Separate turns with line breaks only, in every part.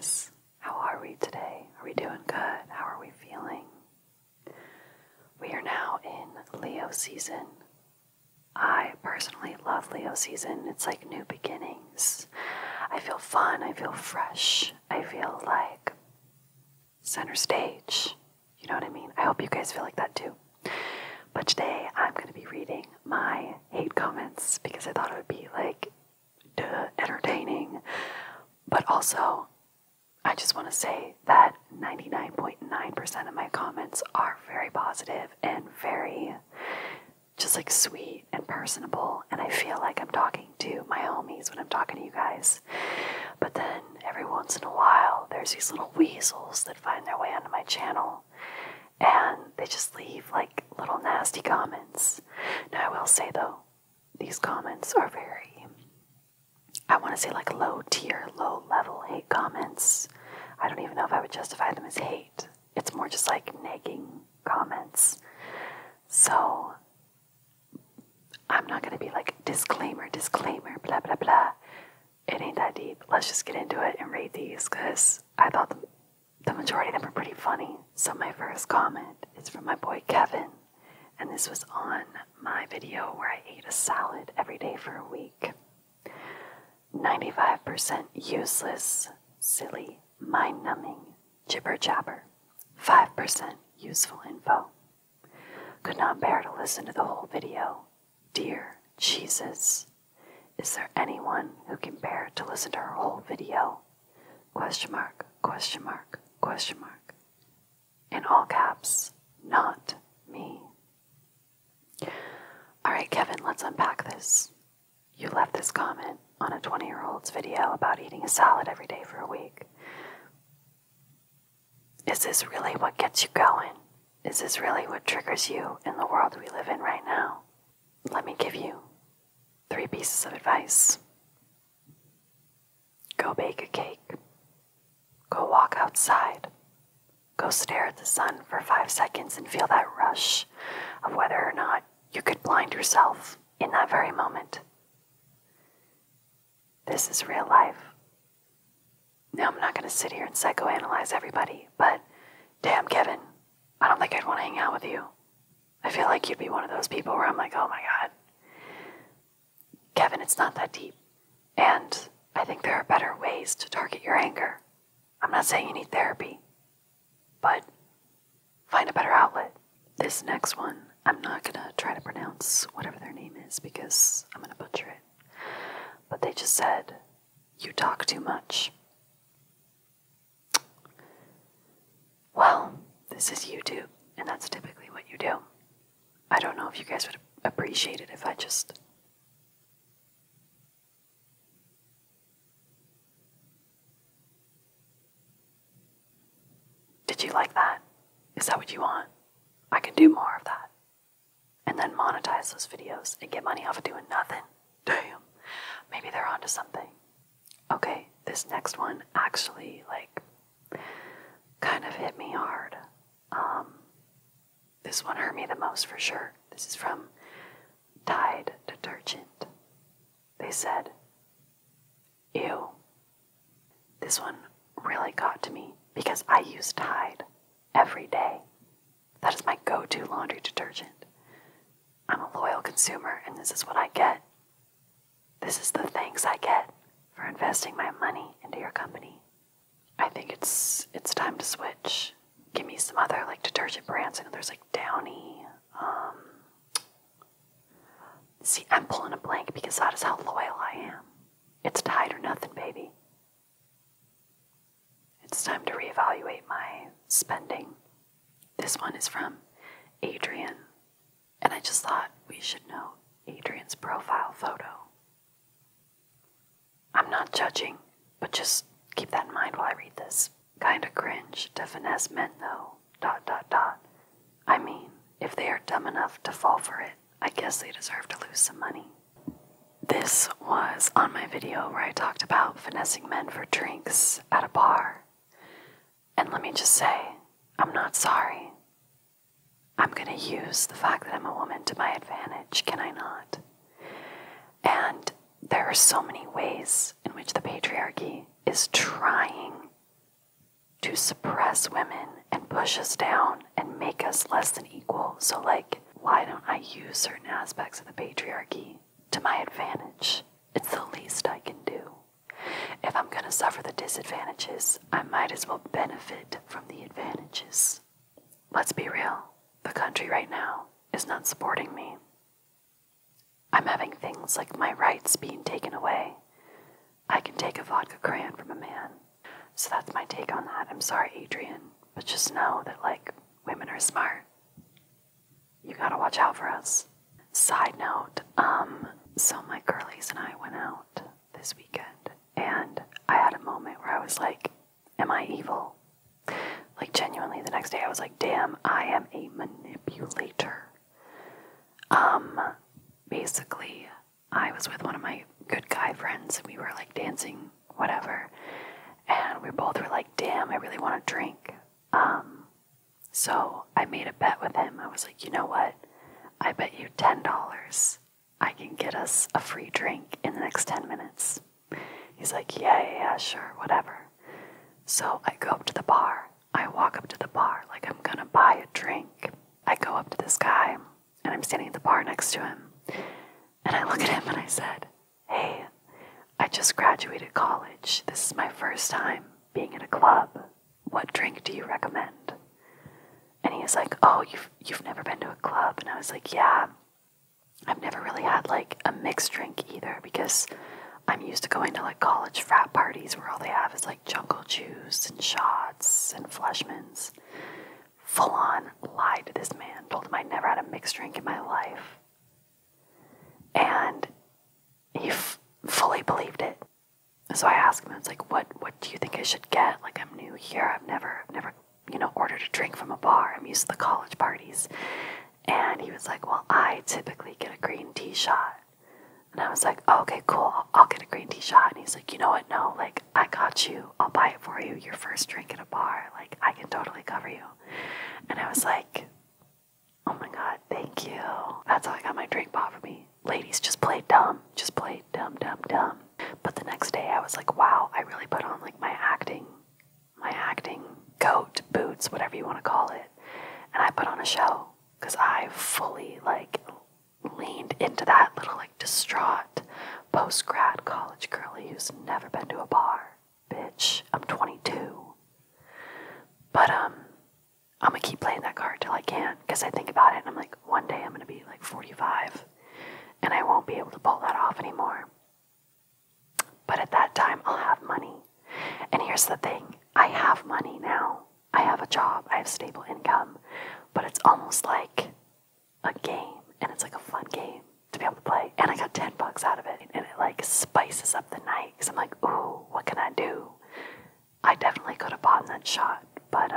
guys. How are we today? Are we doing good? How are we feeling? We are now in Leo season. I personally love Leo season. It's like new beginnings. I feel fun. I feel fresh. I feel like center stage. You know what I mean? I hope you guys feel like that too. But today I'm going to be reading my hate comments because I thought it would be like entertaining. But also, I just want to say that 99.9% of my comments are very positive and very just like sweet and personable, and I feel like I'm talking to my homies when I'm talking to you guys. But then every once in a while there's these little weasels that find their way onto my channel and they just leave like little nasty comments. Now I will say though, these comments are very, I want to say like low tier, low level hate comments. I don't even know if I would justify them as hate. It's more just like nagging comments. So I'm not going to be like disclaimer, blah, blah, blah. It ain't that deep. Let's just get into it and read these because I thought the majority of them were pretty funny. So my first comment is from my boy Kevin. And this was on my video where I ate a salad every day for a week. 95% useless, silly, mind-numbing, jibber-jabber. 5% useful info. Could not bear to listen to the whole video. Dear Jesus, is there anyone who can bear to listen to her whole video? Question mark, question mark, question mark. In all caps, not me. Alright, Kevin, let's unpack this. You left this comment on a 20-year-old's video about eating a salad every day for a week. Is this really what gets you going? Is this really what triggers you in the world we live in right now? Let me give you 3 pieces of advice. Go bake a cake. Go walk outside. Go stare at the sun for 5 seconds and feel that rush of whether or not you could blind yourself in that very moment. This is real life. Now, I'm not going to sit here and psychoanalyze everybody, but damn, Kevin, I don't think I'd want to hang out with you. I feel like you'd be one of those people where I'm like, oh my God. Kevin, it's not that deep. And I think there are better ways to target your anger. I'm not saying you need therapy, but find a better outlet. This next one, I'm not going to try to pronounce whatever their name is because I'm going to butcher it. But they just said, you talk too much. Well, this is YouTube, and that's typically what you do. I don't know if you guys would appreciate it if I just... Did you like that? Is that what you want? I can do more of that. And then monetize those videos and get money off of doing nothing. Damn. Maybe they're onto something. Okay, this next one actually, like, kind of hit me hard. This one hurt me the most for sure. This is from Tide Detergent. They said, ew. This one really got to me because I use Tide every day. That is my go-to laundry detergent. I'm a loyal consumer and this is what I get. This is the thanks I get for investing my money into your company. I think it's time to switch. Give me some other like detergent brands. I know there's like Downy. See, I'm pulling a blank because that is how loyal I am. It's Tide or nothing, baby. It's time to reevaluate my spending. This one is from Adrian. And I just thought we should know Adrian's profile photo. I'm not judging, but just keep that in mind while I read this. Kinda cringe to finesse men though, ... I mean, if they are dumb enough to fall for it, I guess they deserve to lose some money. This was on my video where I talked about finessing men for drinks at a bar. And let me just say, I'm not sorry. I'm gonna use the fact that I'm a woman to my advantage, can I not? And there are so many ways in which the patriarchy is trying to suppress women and push us down and make us less than equal. So, like, why don't I use certain aspects of the patriarchy to my advantage? It's the least I can do. If I'm going to suffer the disadvantages, I might as well benefit from the advantages. Let's be real. The country right now is not supporting me. I'm having things like my rights being taken away. I can take a vodka crayon from a man. So that's my take on that. I'm sorry, Adrian, but just know that, like, women are smart. You gotta watch out for us. Side note, so my girlies and I went out this weekend, and I had a moment where I was like, am I evil? Like, genuinely, the next day I was like, damn, I am a manipulator. Basically, I was with one of my good guy friends. We were, like, dancing, whatever, and we both were like, damn, I really want to drink. So I made a bet with him. I was like, you know what? I bet you $10 I can get us a free drink in the next 10 minutes. He's like, yeah, sure, whatever. So I go up to the bar. I walk up to the bar like I'm gonna buy a drink. I go up to this guy, and I'm standing at the bar next to him. And I look at him and I said, hey, I just graduated college. This is my first time being at a club. What drink do you recommend? And he was like, oh, you've never been to a club? And I was like, yeah, I've never really had, like, a mixed drink either, because I'm used to going to, like, college frat parties where all they have is, like, jungle juice and shots and Fleshmans. Full on lied to this man, told him I never had a mixed drink in my life. And he fully believed it. So I asked him, I was like, what do you think I should get? Like, I'm new here. I've never, ordered a drink from a bar. I'm used to the college parties. And he was like, well, I typically get a green tea shot. And I was like, oh, okay, cool. I'll get a green tea shot. And he's like, you know what? No, like, I got you. I'll buy it for you. Your first drink at a bar. Like, I can totally cover you. And I was like, oh my God, thank you. That's how I got my drink bought for me. Ladies, just play dumb. Just play dumb. But the next day I was like, wow, I really put on, like, my acting coat, boots, whatever you want to call it. And I put on a show, because I fully, like, leaned into that little, like, distraught post-grad college girlie who's never been to a bar. Bitch, I'm 22. But, I'm gonna keep playing that card till I can, because I think about it and I'm like, one day I'm gonna be, like, 45, and I won't be able to pull that off anymore. But at that time, I'll have money. And here's the thing. I have money now. I have a job. I have stable income. But it's almost like a game. And it's like a fun game to be able to play. And I got $10 out of it. And it, like, spices up the night. Because I'm like, ooh, what can I do? I definitely could have bought that shot. But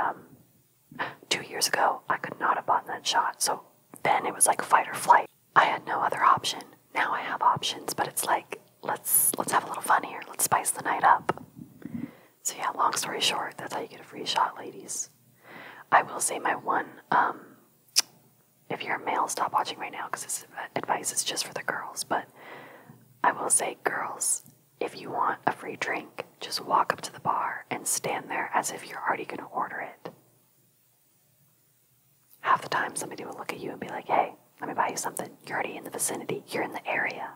2 years ago, I could not have bought that shot. So then it was like fight or flight. I had no other option. Now I have options. But it's like, let's have a little fun here. Let's spice the night up. So yeah, long story short, that's how you get a free shot, ladies. I will say my one, if you're a male, stop watching right now, because this advice is just for the girls, but I will say, girls, if you want a free drink, just walk up to the bar and stand there as if you're already going to order it. Half the time, somebody will look at you and be like, hey, let me buy you something. You're already in the vicinity. You're in the area.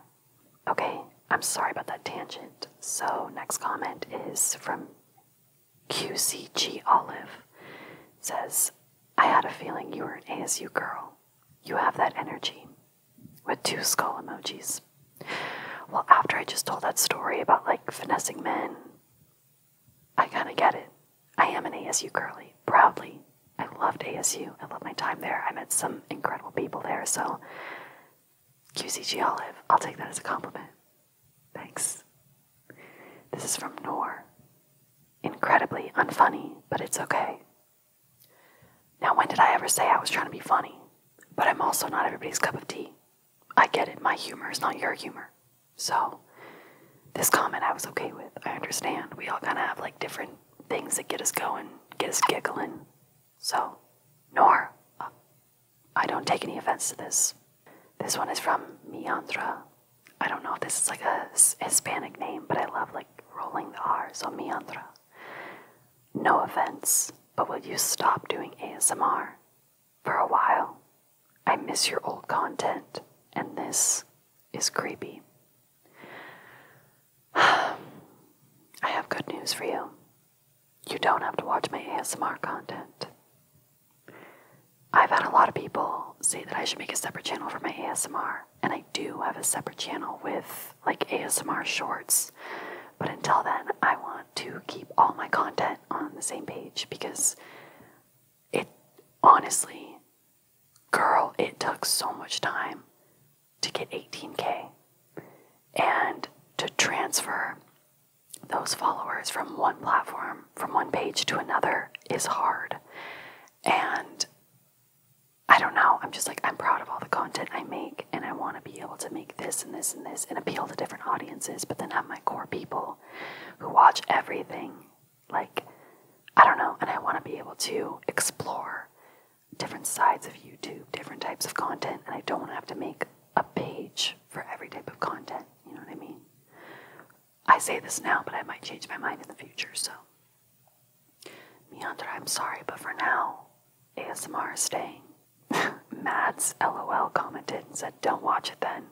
Okay, I'm sorry about that tangent. So next comment is from QCG Olive. It says, I had a feeling you were an ASU girl. You have that energy. With 2 skull emojis. Well, after I just told that story about, like, finessing men, I kind of get it. I am an ASU girly, proudly. I loved ASU. I loved my time there. I met some incredible people there, so QCG Olive, I'll take that as a compliment. Thanks. This is from Noor. Incredibly unfunny, but it's okay. Now, when did I ever say I was trying to be funny? But I'm also not everybody's cup of tea. I get it. My humor is not your humor. So, this comment I was okay with. I understand. We all kind of have, like, different things that get us going, get us giggling. So, Noor, I don't take any offense to this. This one is from Miandra. I don't know if this is like a Hispanic name, but I love, like, rolling the R, so Miandra. no offense, but will you stop doing ASMR for a while? I miss your old content, and this is creepy. I have good news for you. You don't have to watch my ASMR content. I've had a lot of people say that I should make a separate channel for my ASMR, and I do have a separate channel with like ASMR shorts, but until then I want to keep all my content on the same page because it honestly, girl, it took so much time to get 18K and to transfer those followers from one platform, from one page to another is hard. And I don't know, I'm just like, I'm proud of all the content I make, and I want to be able to make this and this and this and appeal to different audiences, but then have my core people who watch everything. Like, I don't know, and I want to be able to explore different sides of YouTube, different types of content, and I don't want to have to make a page for every type of content, you know what I mean? I say this now, but I might change my mind in the future, so. Meandra, I'm sorry, but for now, ASMR is staying. Mads LOL commented and said, don't watch it then.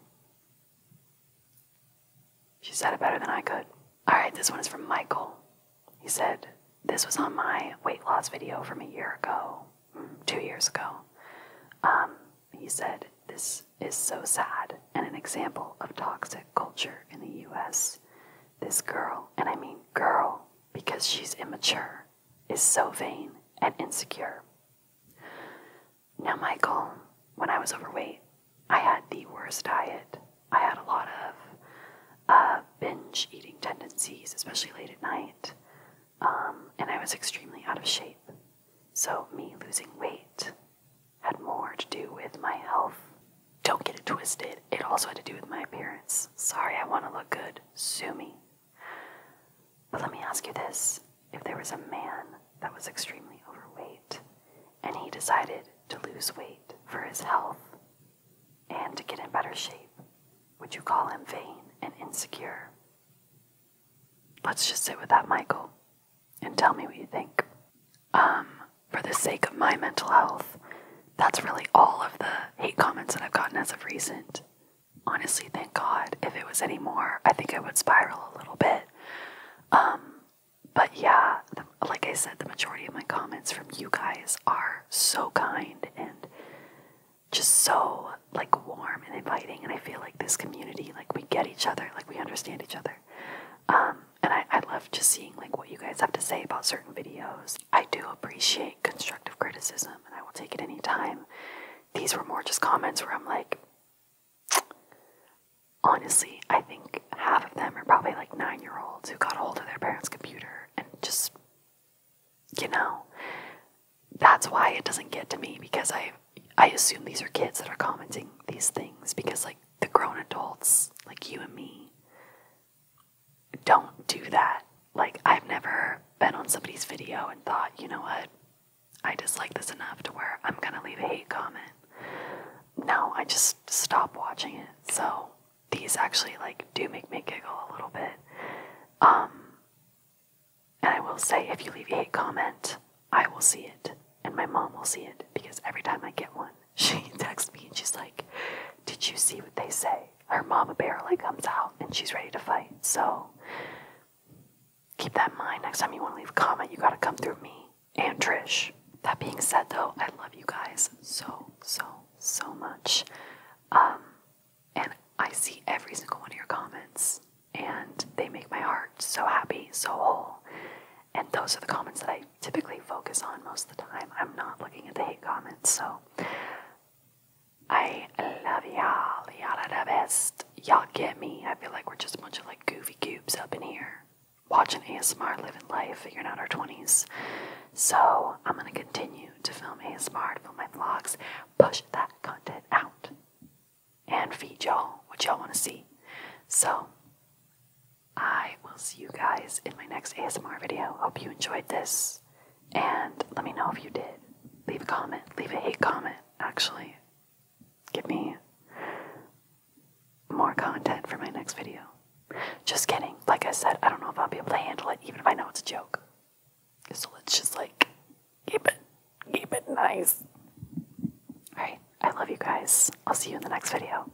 She said it better than I could. Alright, this one is from Michael. He said, this was on my weight loss video from a year ago, 2 years ago. He said, this is so sad and an example of toxic culture in the US. This girl, and I mean girl, because she's immature, is so vain and insecure. Now, Michael, when I was overweight, I had the worst diet. I had a lot of binge eating tendencies, especially late at night, and I was extremely out of shape. So me losing weight had more to do with my health. Don't get it twisted. It also had to do with my appearance. Sorry, I want to look good. Sue me. But let me ask you this. If there was a man that was extremely overweight, and he decided to lose weight for his health and to get in better shape, would you call him vain and insecure? Let's just sit with that, Michael, and tell me what you think. For the sake of my mental health, that's really all of the hate comments that I've gotten as of recent. Honestly, thank God. If it was any more, I think I would spiral a little bit. But yeah, like I said, the majority of my comments from you guys are so kind and just so, like, warm and inviting, and I feel like this community, like, we get each other, like, we understand each other. And I love just seeing, like, what you guys have to say about certain videos. I do appreciate constructive criticism, and I will take it anytime. These were more just comments where I'm like, honestly, I think half of them are probably like 9-year-olds who got a hold of their parents' computer and just, you know, that's why it doesn't get to me, because I assume these are kids that are commenting these things, because like the grown adults, like you and me, don't do that. Like, I've never been on somebody's video and thought, you know what, I dislike this enough to where I'm gonna leave a hate comment. No, I just stop watching it. So these actually like do make me giggle a little bit. And I will say, if you leave a hate comment, I will see it, and my mom will see it, because every time I get one, she texts me and she's like, did you see what they say? Her mama bear like comes out and she's ready to fight. So keep that in mind. Next time you want to leave a comment, you gotta come through me and Trish. That being said, though, I love you guys so much. And I see every single one of your comments, and they make my heart so happy, so whole. And those are the comments that I typically focus on most of the time. I'm not looking at the hate comments, so I love y'all. Y'all are the best. Y'all get me. I feel like we're just a bunch of like goofy goobs up in here, watching ASMR, living life, figuring out our 20s. So I'm going to continue to film ASMR, to film my vlogs, push that content out, and feed y'all what y'all want to see. So I will see you guys in my next ASMR video. Hope you enjoyed this, and let me know if you did. Leave a comment, leave a hate comment, actually. Give me more content for my next video. Just kidding. Like I said, I don't know if I'll be able to handle it, even if I know it's a joke. So nice. Alright, I love you guys. I'll see you in the next video.